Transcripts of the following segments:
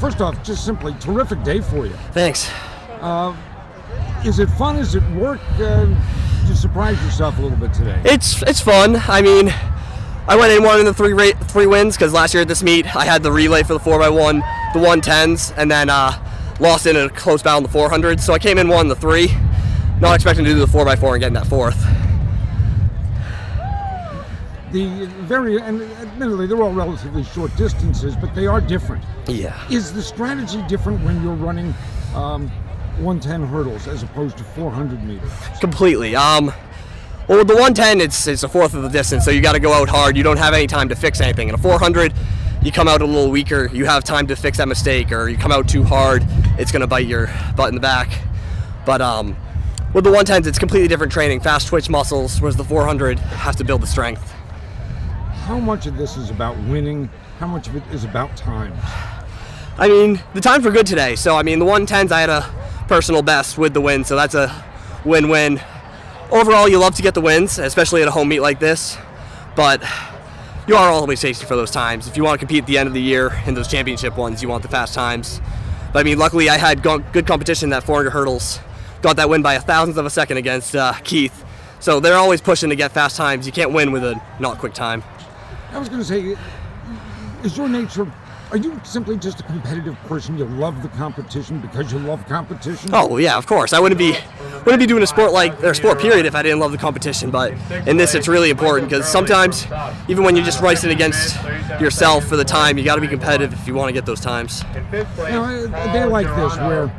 First off, just simply terrific day for you. Thanks. Is it fun? Is it work? Did you surprise yourself a little bit today? It's fun. I mean, I went in one of the three wins because last year at this meet I had the relay for the 4x1, the 110s, and then lost in a close battle in the 400. So I came in won the 3, not expecting to do the 4x4 and getting that 4th. And admittedly, they're all relatively short distances, but they are different. Yeah. Is the strategy different when you're running 110 hurdles as opposed to 400 meters? Completely. Well, with the 110, it's a 1/4 of the distance, so you got to go out hard. You don't have any time to fix anything. In a 400, you come out a little weaker. You have time to fix that mistake, or you come out too hard, it's going to bite your butt in the back. But with the 110s, it's completely different training. Fast twitch muscles, whereas the 400 have to build the strength. How much of this is about winning? How much of it is about times? I mean, the times were good today. So, I mean, the 110s, I had a personal best with the win, so that's a win-win. Overall, you love to get the wins, especially at a home meet like this, but you are always chasing for those times. If you want to compete at the end of the year in those championship ones, you want the fast times. But I mean, luckily I had good competition in that 400 hurdles. Got that win by 1,000th of a second against Keith. So they're always pushing to get fast times. You can't win with a not quick time. I was going to say, is your nature, are you simply just a competitive person? You love the competition because you love competition? Oh yeah, of course. I wouldn't be doing a sport period if I didn't love the competition. But in this, it's really important because sometimes, even when you're just racing against yourself for the time, you got to be competitive if you want to get those times. Now, a day like this where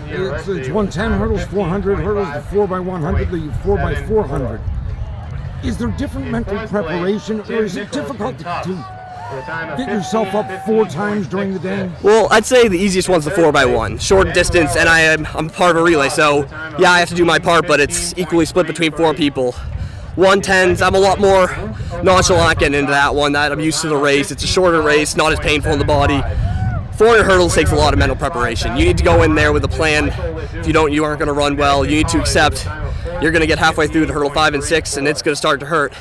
it's 110 hurdles, 400 hurdles, the 4x100, the 4x400. Is there different mental preparation, or is it difficult to get yourself up 4 times during the day? Well, I'd say the easiest one's the 4x1, short distance, and I'm part of a relay, so yeah, I have to do my part, but it's equally split between 4 people. 110s, I'm a lot more nonchalant getting into that one. That I'm used to the race. It's a shorter race, not as painful in the body. 400 hurdles takes a lot of mental preparation. You need to go in there with a plan. If you don't, you aren't going to run well. You need to accept you're going to get halfway through to hurdle 5 and 6, and it's going to start to hurt.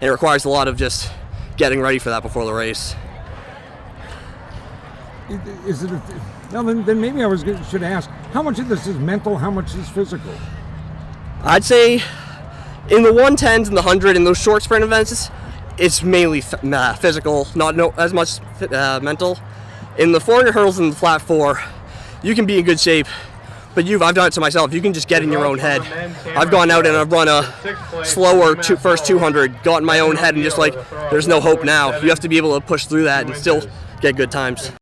And it requires a lot of just getting ready for that before the race. Is it? Now then maybe should ask, how much of this is mental? How much is physical? I'd say in the 110s and the 100 and those short sprint events, it's mainly physical, not as much mental. In the 400 hurdles and the flat 4, you can be in good shape, but I've done it to myself. You can just get in your own head. I've gone out and I've run a slower first 200, got in my own head and just like, there's no hope now. You have to be able to push through that and still get good times.